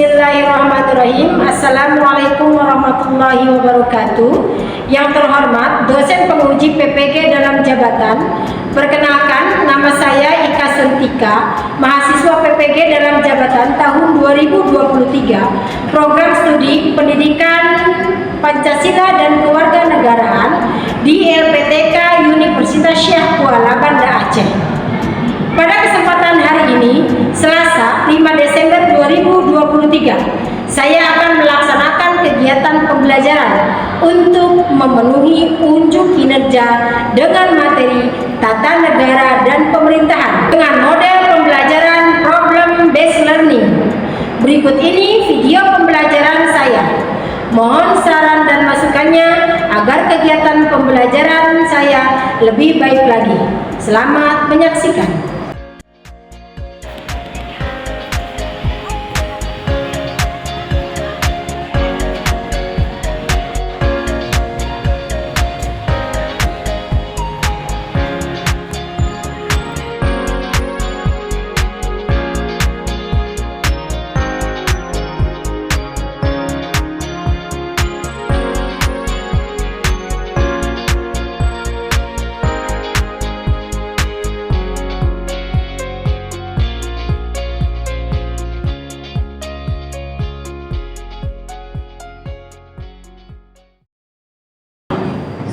Bismillahirrahmanirrahim. Assalamualaikum warahmatullahi wabarakatuh. Yang terhormat dosen penguji PPG dalam jabatan, perkenalkan nama saya Ika Sentika, mahasiswa PPG dalam jabatan tahun 2023, program studi Pendidikan Pancasila dan Kewarganegaraan di LPTK Universitas Syekh Kuala Banda Aceh. Pada kesempatan hari ini, Selasa 5 Desember 2023, saya akan melaksanakan kegiatan pembelajaran untuk memenuhi unjuk kinerja dengan materi tata negara dan pemerintahan dengan model pembelajaran problem based learning. Berikut ini video pembelajaran saya. Mohon saran dan masukannya agar kegiatan pembelajaran saya lebih baik lagi. Selamat menyaksikan.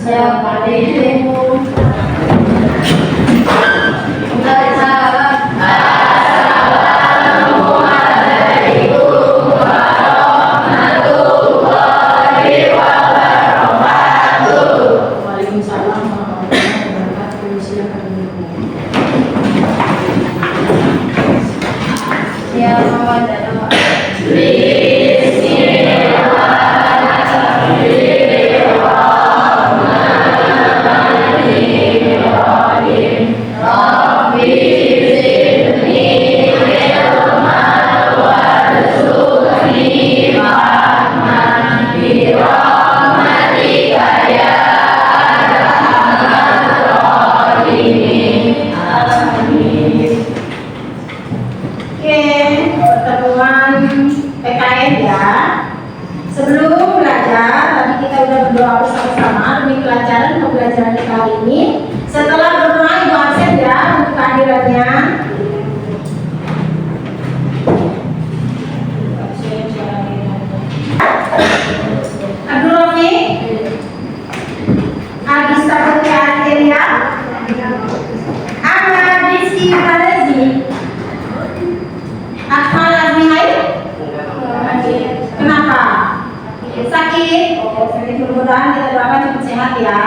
Assalamualaikum. Sebelum belajar, tadi kita udah berdoa bersama-sama demi kelancaran pembelajaran kali ini. Setelah berdoa, ibu absen ya untuk kehadirannya. Abdul Rafiq, Agista Putri Arteria, Ahmad Rizky Farazi, Akmal Azmihai. Kenapa? Sakit? Sakit, mudah-mudahan kita doakan cepat sehat ya.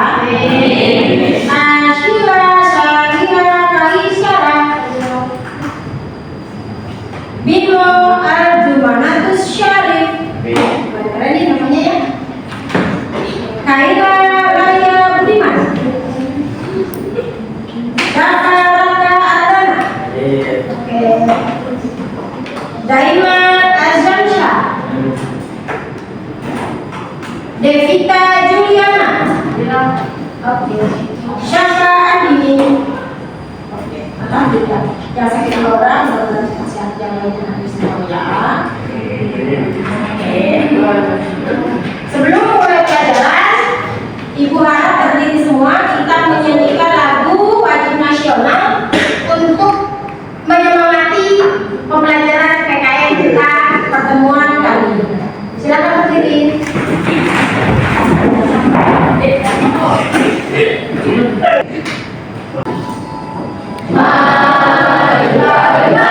Ashira, Syahira, Kaisyara, Bimo, Arjumanatus Syarif. Keren nih namanya ya. Kaira Raya Budiman, Daka Raka Adana. Oke. Daima Azamsyah, Devita Juliana. Oke. Syaka Andini. Oke. Alhamdulillah. Jangan sakit orang, mudah-mudahan sehat yang lainnya nanti semua ya. Oke. Sebelum mulai pelajaran, Ibu harap berdiri semua kita menyanyikan lagu wajib nasional untuk menyemangati pembelajaran PKN kita pertemuan kali ini. Silakan berdiri. Marilah merdeka.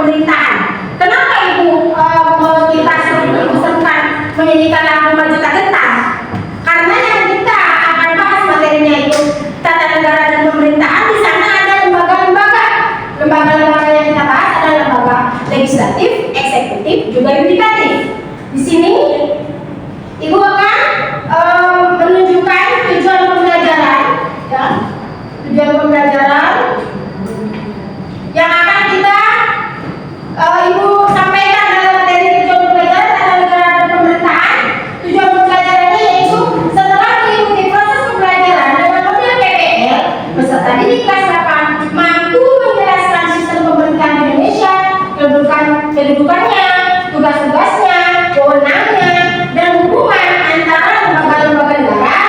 pemerintahan. Kenapa Ibu kita serukan menyanyikan lagu Maju Tak Gentar? Karena yang kita akan bahas materinya itu tata negara dan pemerintahan. Di sana ada lembaga-lembaga. Lembaga-lembaga yang kita bahas adalah lembaga legislatif, eksekutif, juga yudikatif. Di sini Ibu akan menunjukkan tujuan pembelajaran, ya, tujuan pembelajaran yang akan kita Ibu sampaikan dalam materi tujuan pembelajaran tata negara dan pemerintahan. Tujuan pembelajarannya yaitu setelah mengikuti proses pembelajaran dengan model PPL, peserta didik kelas 8 mampu menjelaskan sistem pemerintahan Indonesia, kedudukannya, tugas-tugasnya, wewenangnya, dan hubungan antara lembaga-lembaga negara,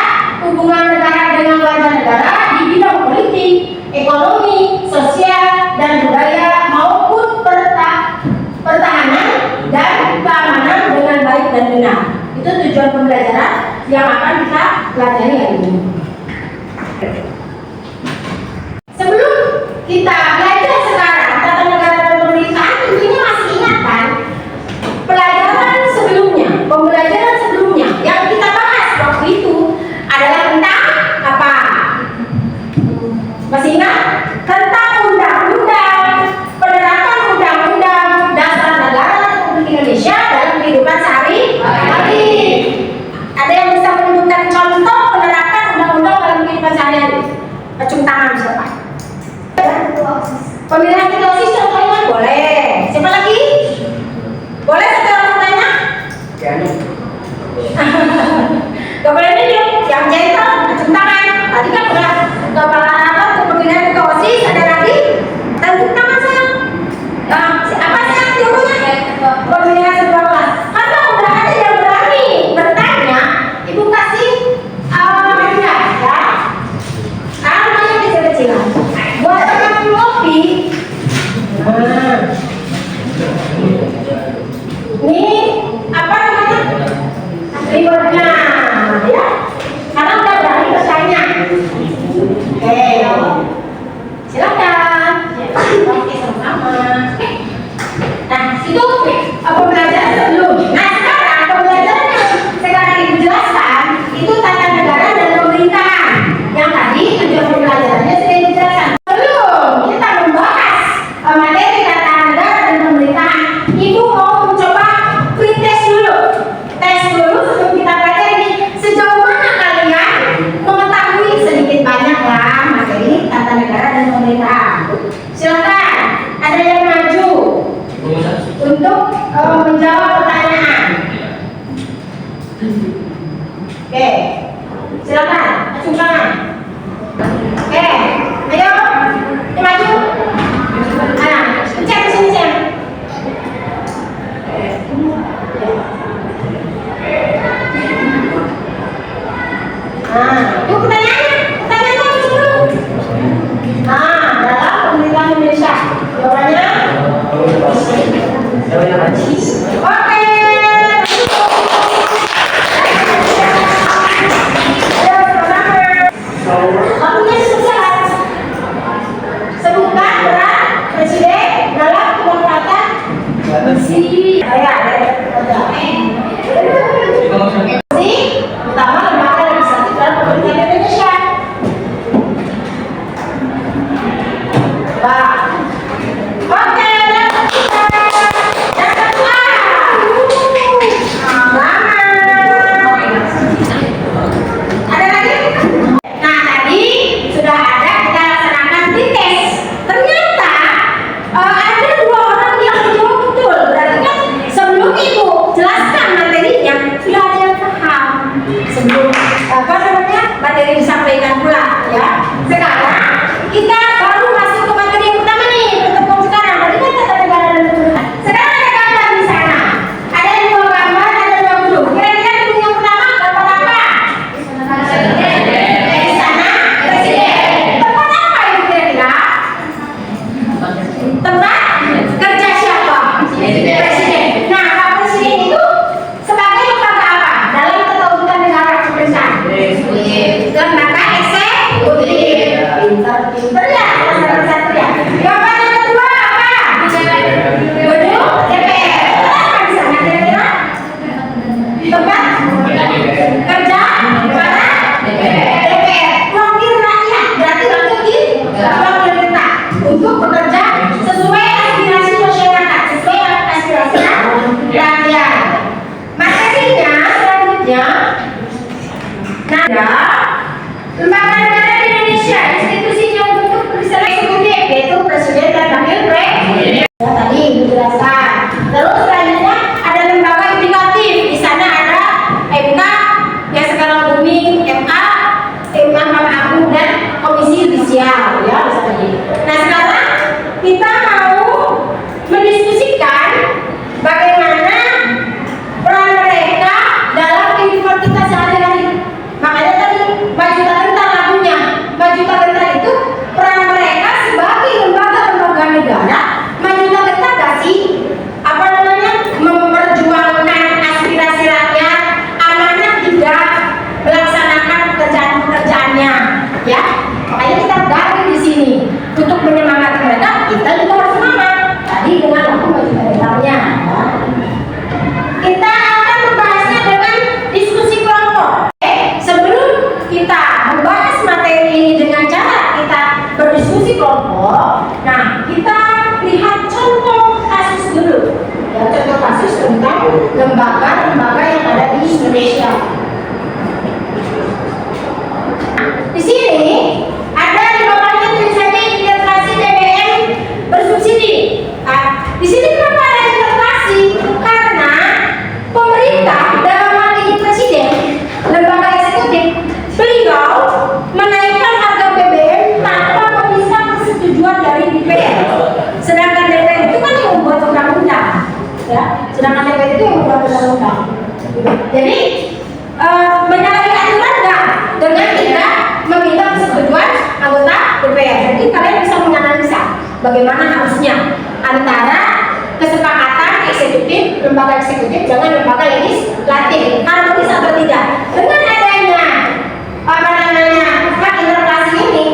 hubungan negara dengan warga negara di bidang politik, ekonomi, sosial, dan budaya maupun pertahanan dan keamanan dengan baik dan benar. Itu tujuan pembelajaran yang akan kita pelajari hari ini. Sebelum kita belajar sekarang tata negara dan pemerintahan, tentunya masih ingat kan pembelajaran sebelumnya yang kita bahas waktu itu adalah tentang apa? Masih ingat? Tentang undang-undang, penerapan undang-undang dasar negara Republik Indonesia dalam kehidupan sehari-hari. Ada yang bisa menunjukkan contoh penerapan undang-undang dalam kehidupan sehari-hari? Acung tangan siapa? Pemilihan ketua OSIS contohnya boleh. Siapa lagi? Boleh satu orang bertanya? Gak boleh nunjuk. Yang gentle, acung tangan. Tadi kan udah kepala untuk pemilihan ketua OSIS. Ada lagi? Tepuk tangan saya. Apa sih jawabannya? Pemilihan ketua kelas. Karena udah ada yang berani bertanya, Ibu kasih hadiah ya. Sekarang banyak kecil-kecilan. Buat teman kopi. Ini apa namanya? Rewardnya, ya. Karena udah berani bertanya. Oke, silakan. Oke, sama-sama. Nah, itu pembelajaran sebelum. Nah, sekarang pembelajaran yang sekarang Ibu jelaskan itu tata negara dan pemerintahan. Yang tadi tujuan pembelajarannya sudah dijelaskan. Sebelum kita membahas materi tata negara dan pemerintahan, Ibu mau mencoba pretest dulu. Tes dulu sebelum kita pelajari sejauh mana kalian mengetahui sedikit banyak lah materi tata negara dan pemerintahan. Silakan, ada yang maju untuk menjawab pertanyaan. Oke, silakan, acung tangan. Oke, ayo, ini maju. Nah, cek di sini cek. Nah, itu pertanyaannya dulu. Nah, dalam pemerintahan Indonesia, jawabannya. Oke. Waktunya selesai. Sebutkan peran presiden dalam pemerintahan bersih. Utama lembaga legislatif dalam pemerintahan Indonesia. Oke, yang kedua. lembaga-lembaga yang ada di Indonesia. Di sini ada di bawahnya tulisannya inflasi BBM bersubsidi. Nah, di sini kenapa ada inflasi? Karena pemerintah dalam hal ini presiden, lembaga eksekutif, beliau menaikkan harga BBM tanpa meminta persetujuan dari DPR. Sedangkan DPR itu kan yang membuat undang-undang, ya. Sedangkan DPR itu yang membuat undang-undang. Jadi menyalahi aturan enggak dengan tidak meminta persetujuan anggota DPR. Jadi kalian bisa menganalisa bagaimana harusnya antara kesepakatan eksekutif, lembaga eksekutif dengan lembaga legislatif, harmonis atau tidak. Dengan adanya hak interpelasi ini,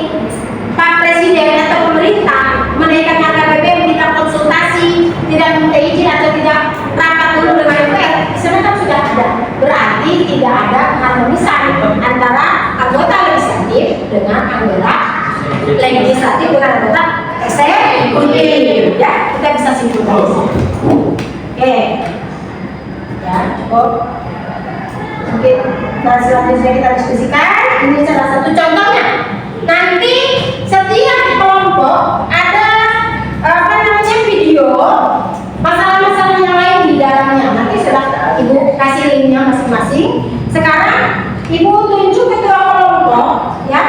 Pak Presiden atau pemerintah menaikkan harga BBM tidak konsultasi, tidak minta izin atau tidak rapat dulu dengan DPR, di sana kan sudah ada. Berarti tidak ada harmonisan antara anggota legislatif dengan anggota legislatif dengan anggota eksekutif. Ya, kita bisa simpulkan. Oke, ya cukup. Mungkin selanjutnya kita diskusikan. Ini salah satu contohnya. Nanti setiap kelompok ada video masalah-masalah yang lain di dalamnya. Nanti sudah Ibu kasih linknya masing-masing. Sekarang Ibu tunjuk ketua kelompok, ya,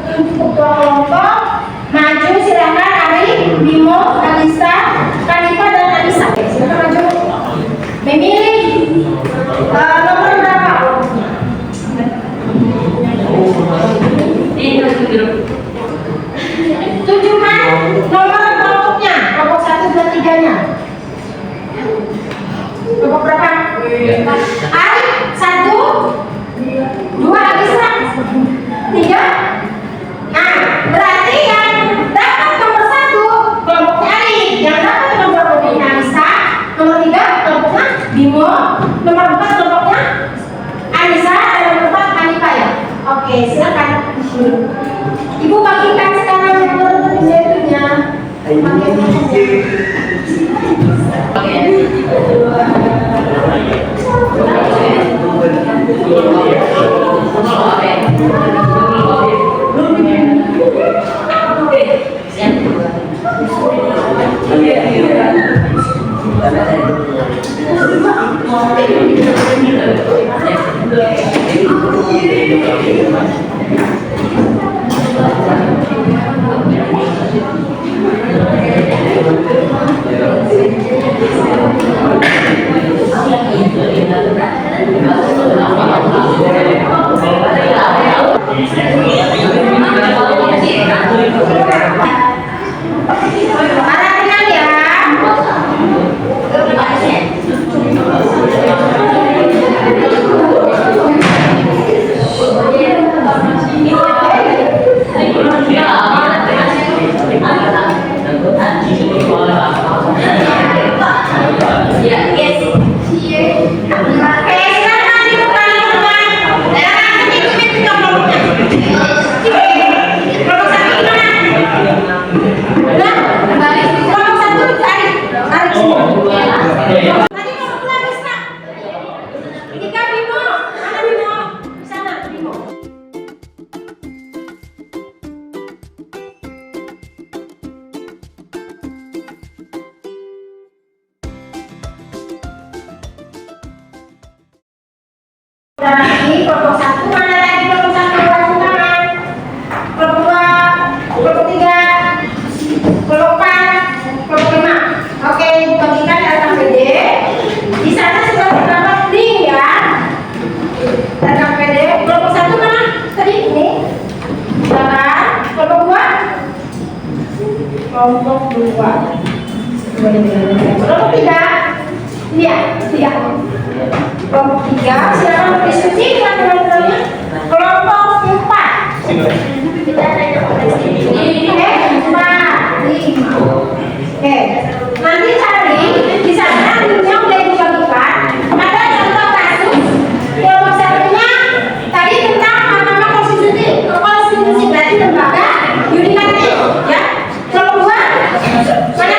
tunjuk ketua kelompok. Maju silakan Ari, Bimo, Alisa, Kanifa dan Alisa. Silakan maju. Memilih nomor berapa? Tunjukkan nomor kelompoknya, kelompok 1, 2, 3-nya. Kelompok berapa? Ari, 1, 2, Alisa, 3. Nah, berarti yang dapat nomor 1 kelompoknya Ari, yang dapat nomor 2 Alisa, nomor 3 kelompoknya Bimo, nomor 4 kelompoknya Alisa, dan nomor 4 Hanifa, ya. Oke, silakan. Ibu bagikan sekarang nomor jatuhnya. Lagi kelompok 1 mana lagi kelompok 1 angkat tangan. Kelompok 2, kelompok 3, kelompok 4, kelompok 5. Oke, bagikan data PD. Di sana sudah terdapat link, ya. Data PD. Kelompok 1 mana? Tadi ini. Silakan. Kelompok 2. Kelompok 2. Kelompok 3. Iya, iya. Kelompok 3, silakan berdiskusi dengan teman-temannya. Kelompok 4. Kita ada yang ini. 4, 5. Oke. Nanti cari di sana linknya udah dibagikan. Ada contoh kasus. Kelompok 1-nya tadi tentang Mahkamah Konstitusi. Konstitusi berarti lembaga yudikatif, ya. Kelompok 2 mana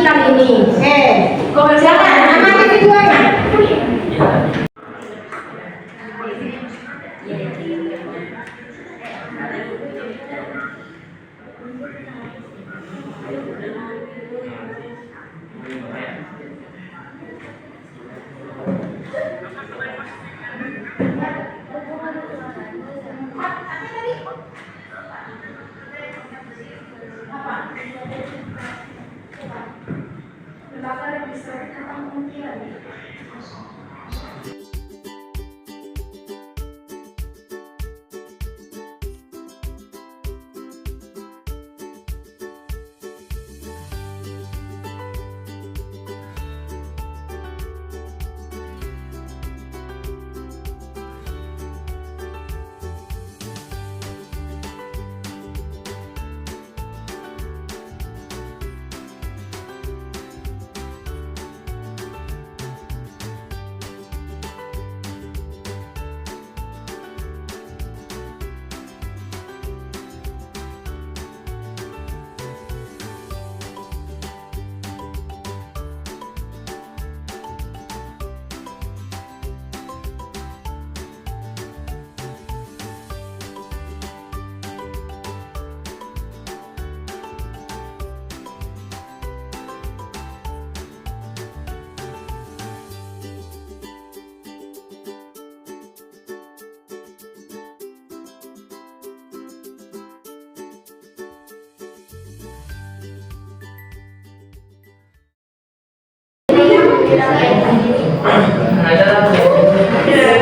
presentasi kali ini. Silakan amati videonya.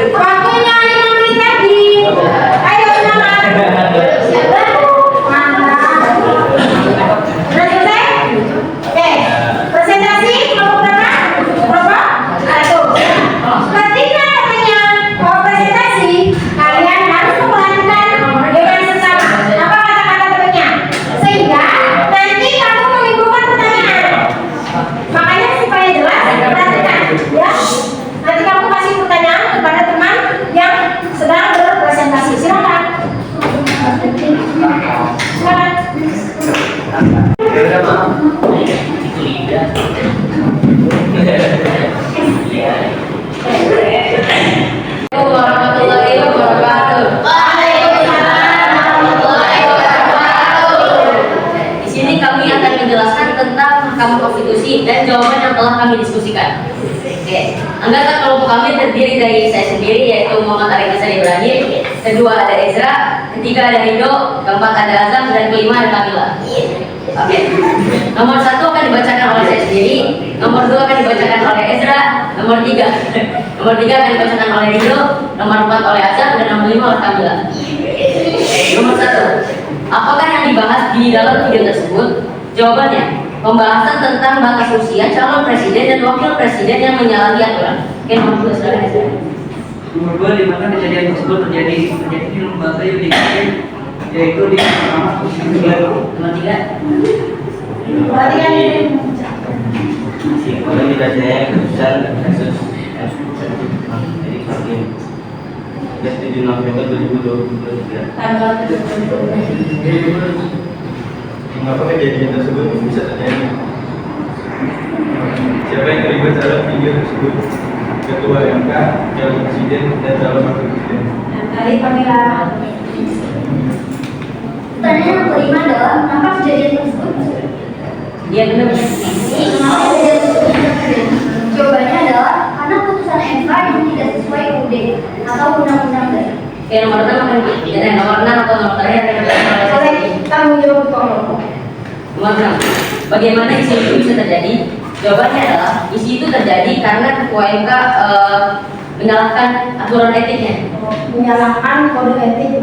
Waktunya 5 menit lagi. Ayo semangat. Mantap. Sudah selesai? Oke. Presentasi kelompok berapa? Kelompok 1. Ketika namanya presentasi, kalian harus memperhatikan dengan sesama. Apa kata-kata temannya? Sehingga nanti kamu menimbulkan pertanyaan. Makanya supaya jelas, perhatikan ya. Nanti kamu kasih pertanyaan kepada teman yang sedang berpresentasi. Silakan. Warahmatullahi wabarakatuh. Waalaikumsalam warahmatullahi wabarakatuh. Di sini kami akan menjelaskan tentang Mahkamah Konstitusi dan jawaban yang telah kami diskusikan. Oke, anggota kelompok kami terdiri dari saya sendiri yaitu Muhammad Arif Hasan Ibrahim, kedua ada Ezra, ketiga ada Rido, keempat ada Azam, dan kelima ada Kamila. Oke, nomor 1 akan dibacakan oleh saya sendiri, nomor 2 akan dibacakan oleh Ezra, nomor 3 akan dibacakan oleh Rido, nomor 4 oleh Azam, dan nomor 5 oleh Kamila. Nomor 1, apakah yang dibahas di dalam video tersebut? Jawabannya, pembahasan tentang batas usia calon presiden dan wakil presiden yang menyalahi aturan. Oke, nomor 2 silakan Ezra. Nomor 2, di mana kejadian tersebut terjadi di lembaga yudikatif, yaitu di Mahkamah Konstitusi. Nomor 3. Perhatikan ini. Kalau tidak saya keputusan kasus dari hakim 7 November 2023. Tanggal 7. Mengapa kejadian tersebut bisa terjadi? Siapa yang terlibat dalam video tersebut? Ketua MK, calon presiden, dan calon wakil presiden. Dari Kamila. Pertanyaan yang kelima adalah mengapa kejadian tersebut? Dia benar. Mengapa kejadian tersebut terjadi? Jawabannya adalah karena putusan MK yang tidak sesuai UUD atau undang-undang dasar. Oke, nomor 6 akan nomor 6 atau nomor terakhir akan dibacakan oleh saya Oleh sendiri. tanggung jawab kelompok. Nomor 6. Bagaimana isi itu bisa terjadi? Jawabannya adalah isi itu terjadi karena ketua MK menyalahkan aturan etiknya. Menyalahkan kode etik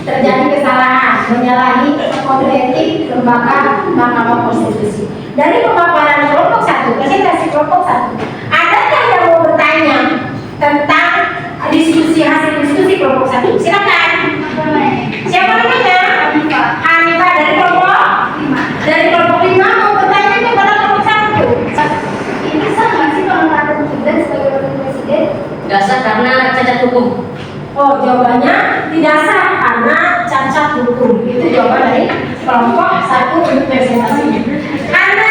terjadi kesalahan menyalahi kode etik lembaga Mahkamah Konstitusi. Dari pemaparan kelompok 1, presentasi kelompok 1, adakah yang mau bertanya tentang hasil diskusi kelompok 1? Silakan. Siapa namanya? Hanifah dari kelompok 5. Dari kelompok 5 mau bertanya kepada kelompok 1. Ini sah nggak sih kalau mengatakan Gibran sebagai wakil presiden? Dasar karena cacat hukum. Oh, jawabannya tidak sah karena cacat hukum. Itu jawaban dari kelompok 1 untuk presentasinya. Karena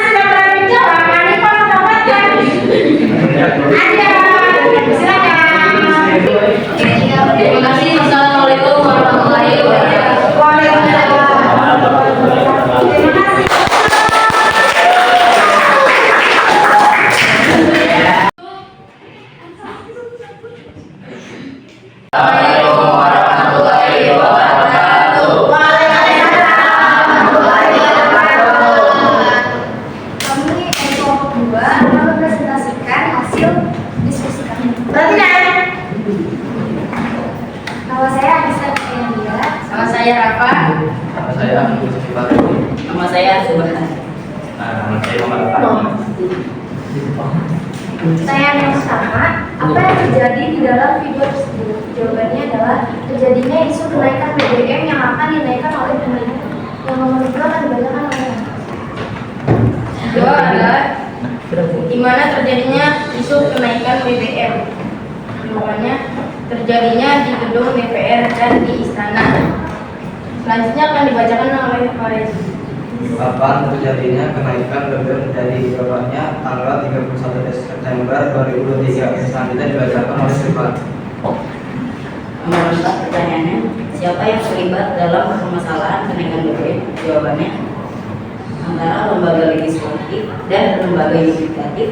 Nama saya Muhammad Fahmi. Pertanyaan yang pertama, apa yang terjadi di dalam video tersebut? Jawabannya adalah terjadinya isu kenaikan BBM yang akan dinaikkan oleh pemerintah. Yang nomor 2 akan dibacakan oleh Kedua adalah di mana terjadinya isu kenaikan BBM. Jawabannya terjadinya di gedung DPR dan di istana. Selanjutnya akan dibacakan oleh Faris. Kapan terjadinya kenaikan BBM? Dari jawabannya tanggal 31 September 2023. Selanjutnya dibacakan oleh Sifat. Nomor 4 pertanyaannya, siapa yang terlibat dalam permasalahan kenaikan BBM? Jawabannya antara lembaga legislatif dan lembaga yudikatif.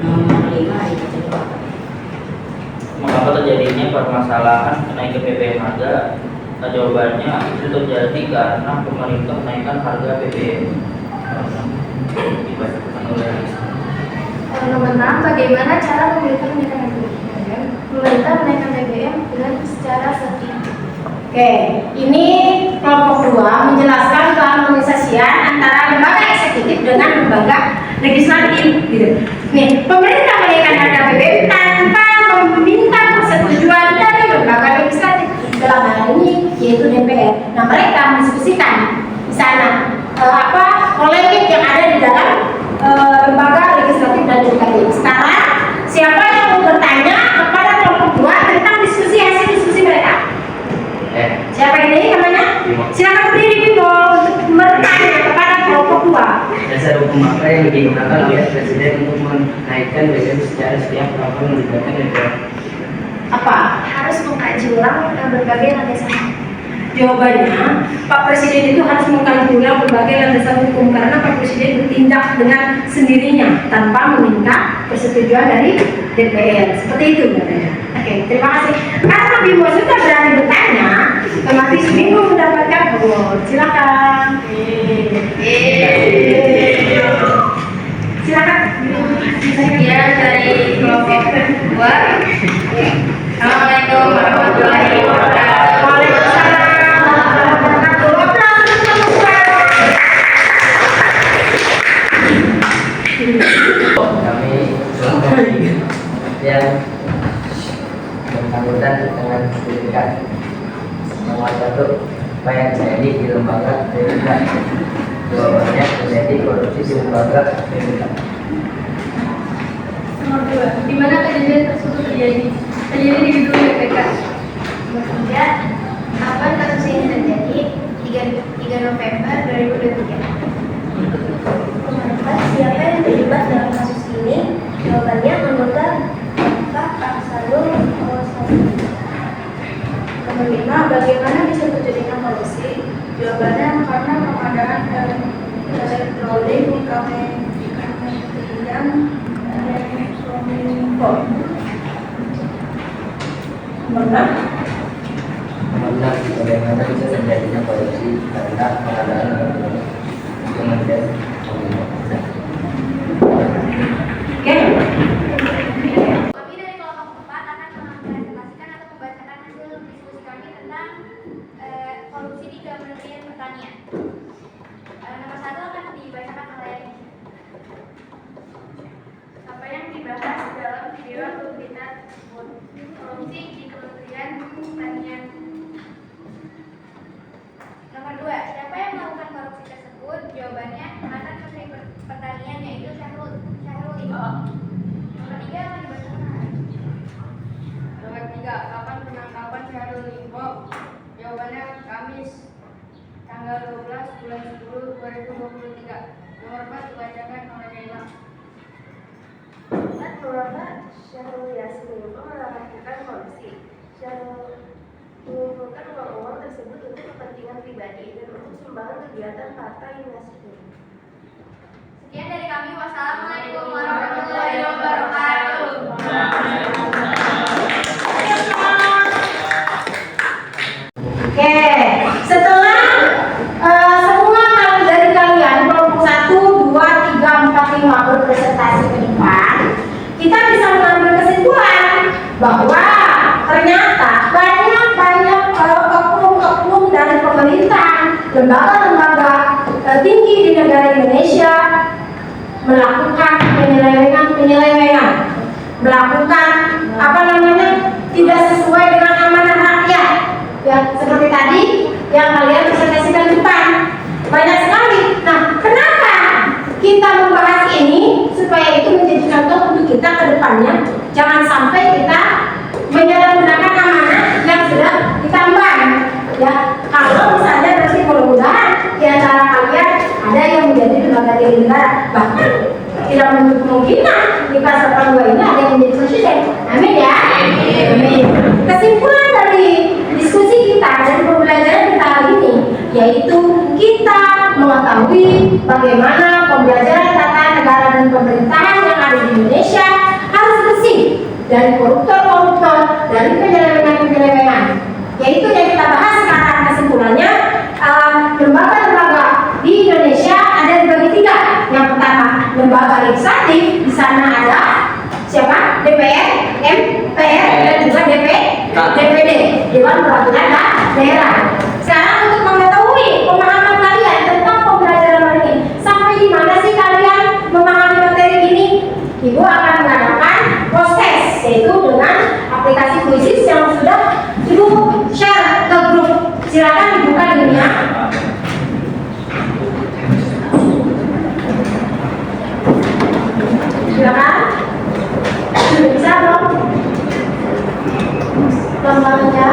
Nomor 5 dibaca. Mengapa terjadinya permasalahan kenaikan BBM harga? Jawabannya itu terjadi karena pemerintah menaikkan harga BBM. nomor 6, bagaimana cara pemerintah menaikkan BBM? Pemerintah menaikkan BBM dengan secara sepihak. Oke, ini kelompok 2 menjelaskan keharmonisasian antara lembaga eksekutif dengan lembaga legislatif. Gitu. Nih, pemerintah menaikkan harga BBM tanpa meminta persetujuan dari lembaga legislatif dalam hal ini yaitu DPR. Nah, mereka mendiskusikan di sana polemik yang ada di dalam lembaga legislatif dan yudikatif. Sekarang siapa yang mau bertanya kepada kelompok 2 tentang hasil diskusi mereka? Siapa ini namanya? Silakan berdiri Bimo untuk bertanya kepada kelompok 2. Dasar hukum apa yang digunakan oleh Presiden untuk menaikkan BBM secara setiap tahun melibatkan DPR? Apa? Harus mengkaji ulang berbagai landasan. Jawabannya, Pak Presiden itu harus mengkaji ulang berbagai landasan hukum karena Pak Presiden bertindak dengan sendirinya tanpa meminta persetujuan dari DPR. Seperti itu katanya. Oke, terima kasih. Karena Bimo sudah berani bertanya, otomatis Bimo mendapatkan award. Silakan. Silakan. Sekian dari kelompok 2. Assalamualaikum warahmatullahi wabarakatuh. Waalaikumsalam warahmatullahi wabarakatuh. Kami yang bersangkutan dengan pendidikan. Nomor 1, apa yang terjadi di lembaga pendidikan? Jawabannya terjadi korupsi di lembaga pendidikan. Nomor 2, di mana kejadian tersebut terjadi? Terjadi di gedung BPK. Nomor 3, kapan kasus ini terjadi? 3 November 2023. Nomor 4, siapa yang terlibat dalam kasus ini? Jawabannya anggota Pak Sarul. Nomor 5, bagaimana bisa terjadinya korupsi? Jawabannya karena pengadaan elektronik di kementerian Kominfo. Nomor 6. Bagaimana bisa terjadinya korupsi karena pengadaan elektronik Kementerian Kominfo? Oke. Kami dari kelompok 4 akan mempresentasikan atau membacakan hasil diskusi kami tentang korupsi di Kementerian Pertanian. Nomor 1 akan dibacakan oleh apa yang dibahas dalam video atau berita tersebut. Korupsi di Kementerian Pertanian. Nomor 2, siapa yang melakukan korupsi tersebut? Jawabannya mantan Menteri Pertanian yaitu Syahrul Yassin. Nomor 3 akan dibacakan oleh Nomor 3, kapan penangkapan Syahrul Limpo? Jawabannya Kamis tanggal 12 bulan 10 2023. Nomor 4 dibacakan oleh Naila. Mengapa Syahrul Yassin Limpo melakukan korupsi? Syahrul mengumpulkan uang-uang tersebut untuk kepentingan pribadi dan untuk sumbangan kegiatan partai dinasti. Sekian dari kami. Wassalamualaikum warahmatullahi wabarakatuh. Oke, setelah semua dari kalian kelompok 1, 2, 3, 4, 5 berpresentasi ke depan, kita bisa mengambil kesimpulan bahwa ternyata banyak oknum-oknum dari pemerintah, lembaga-lembaga tinggi di negara Indonesia melakukan penyelewengan, melakukan tidak sesuai dengan amanah rakyat, ya seperti tadi yang kalian presentasikan depan banyak sekali. Nah, kenapa kita membahas ini supaya itu menjadi contoh untuk kita ke depannya, jangan sampai kita menyalahgunakan amanah yang sudah kita emban. Ya, kalau misalnya nanti mudah-mudahan di antara kalian ada yang menjadi lembaga tinggi negara, bahkan tidak menutup kemungkinan di kelas 82 ini ada yang menjadi presiden. Amin ya. Amin. Kesimpulan dari diskusi kita dan pembelajaran kita hari ini yaitu kita mengetahui bagaimana pembelajaran tata negara dan pemerintahan yang ada di Indonesia harus bersih dari koruptor-koruptor, dari penyelewengan-penyelewengan. Yaitu yang kita bahas sekarang. Kesimpulannya, lembaga-lembaga di Indonesia ada dibagi tiga. Yang pertama, lembaga legislatif, di sana ada siapa? DPR, MPR, dan juga DPD, Dewan Perwakilan Daerah. Sekarang untuk mengetahui pemahaman kalian tentang pembelajaran hari ini, sampai di mana sih kalian memahami materi ini? Ibu akan mengadakan proses, yaitu dengan aplikasi Quizzes yang sudah Ibu share ke grup. Silakan dibuka linknya. Silakan. Sudah bisa belum? Gambarnya.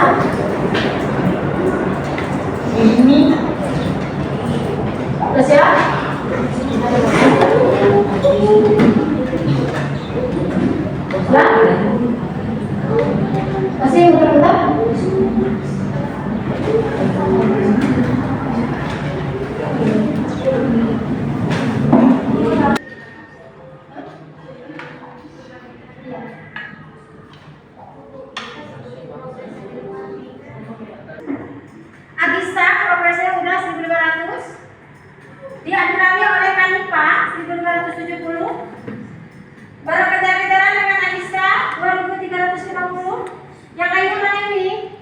Ini. Udah siap? Sudah? Masih bentar-bentar? Agista progresnya udah 1.500, diambil oleh Kanipa 1.570, baru kejar-kejaran dengan Agista 2.350. Yang lainnya mana ini?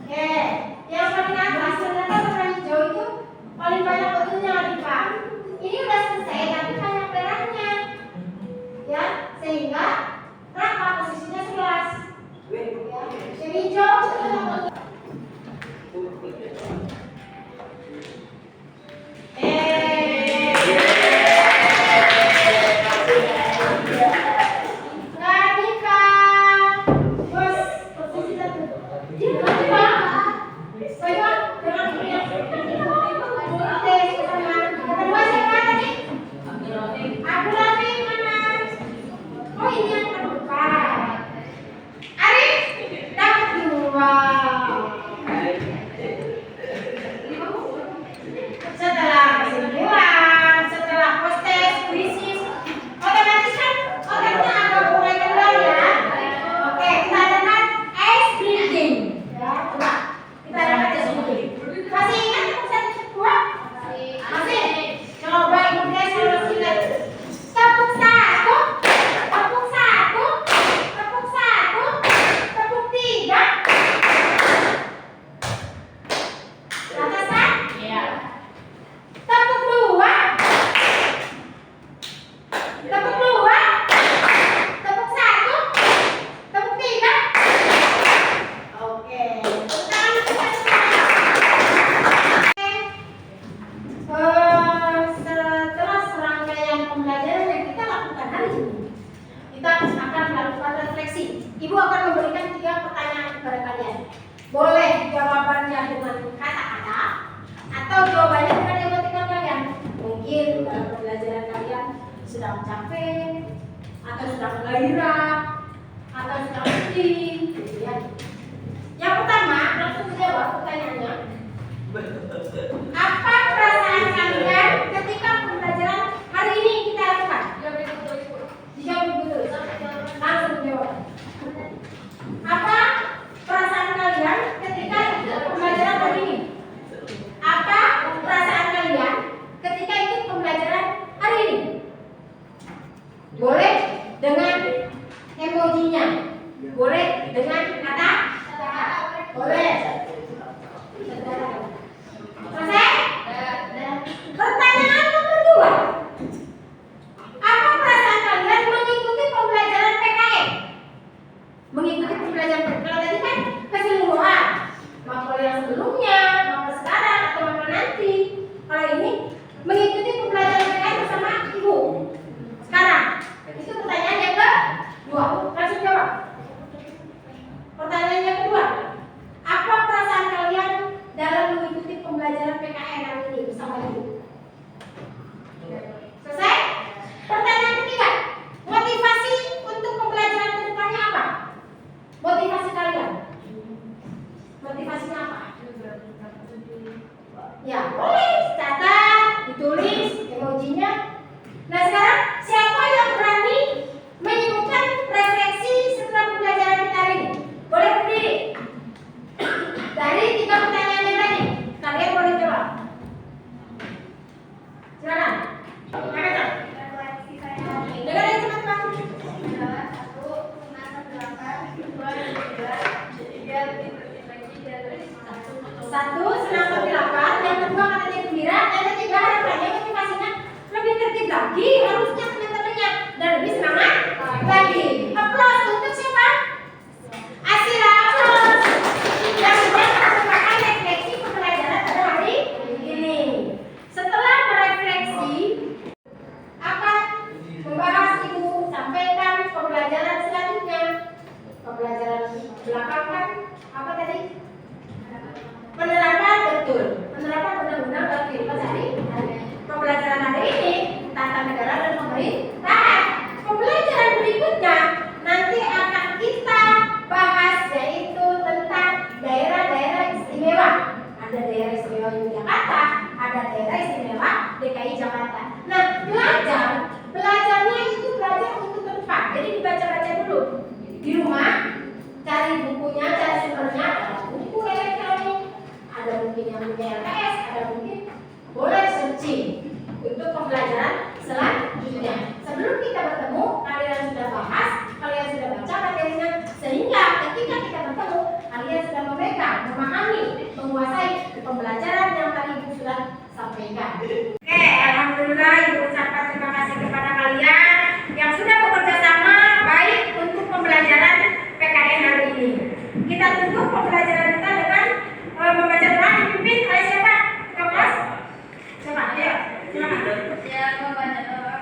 Oke, yang paling atas ternyata warna hijau itu paling banyak betulnya nih Pak. Ini udah selesai tapi banyak merahnya, ya sehingga berapa posisinya 11. Ya, yang hijau Kedua siapa tadi? sedang capek, atau sedang gairah, atau sedang sedih, gitu ya. Yang pertama, langsung jawab pertanyaannya. Apa perasaan kalian ketika pembelajaran hari ini kita lakukan? Dijawab dulu. Langsung jawab. Apa perasaan kalian ketika pembelajaran hari ini? Apa perasaan kalian ketika ikut pembelajaran hari ini? Boleh dengan emojinya, boleh dengan kata, boleh. Selesai? Pertanyaan nomor 2. Apa perasaan kalian mengikuti pembelajaran PKN? Mengikuti pembelajaran PKN kalau tadi kan keseluruhan, mau yang sebelumnya, mau sekarang, atau mau nanti. Kalau ini mengikuti pembelajaran PKN bersama ibu. Sekarang, itu pertanyaan yang kedua. Langsung jawab. Pertanyaan yang kedua. Apa perasaan kalian dalam mengikuti pembelajaran PKN hari ini bersama ibu? Selesai? Pertanyaan ketiga. Motivasi untuk pembelajaran ke depannya apa? Motivasi kalian? Motivasinya apa? Ya, boleh catat, ditulis emojinya. Nah, sekarang siapa yang berani menyebutkan refleksi setelah pembelajaran kita hari ini? Boleh berdiri. Dari 3 pertanyaan yang tadi, kalian boleh jawab. Silakan. Silakan. Dengar teman-teman. 1 senang terdilapan, yang kedua katanya gembira, yang ketiga harapannya motivasinya lebih tertib lagi, harusnya teman-temannya dan lebih semangat lagi. Aplaus untuk siapa? Asila, aplaus. Yang sudah merupakan refleksi pembelajaran pada hari ini. Setelah merefleksi, akan membahas ibu sampaikan pembelajaran selanjutnya. Pembelajaran belakang kan apa tadi? Penerapan, betul. Penerapan undang-undang dan kehidupan sehari-hari. Pembelajaran hari ini tata negara dan pemerintahan. Pembelajaran berikutnya nanti akan kita bahas yaitu tentang daerah-daerah istimewa. Ada daerah istimewa Yogyakarta, ada daerah istimewa DKI Jakarta. Nah, belajarnya itu belajar untuk ke depan. Jadi dibaca-baca dulu di rumah, cari bukunya, cari sumbernya. Ada buku elektronik, ada mungkin yang punya LKS, ada mungkin boleh searching untuk pembelajaran selanjutnya. Sebelum kita bertemu, kalian sudah bahas, kalian sudah baca materinya, sehingga ketika kita bertemu, kalian sudah memegang, memahami, menguasai pembelajaran yang tadi Ibu sudah sampaikan. Oke, alhamdulillah Ibu ucapkan terima kasih kepada kalian yang sudah bekerja sama baik untuk pembelajaran PKN hari ini. Kita tutup pembelajaran kita dengan membaca doa dipimpin oleh siapa? Kelas? Siapa? Ayo, silakan. Yang membaca doa.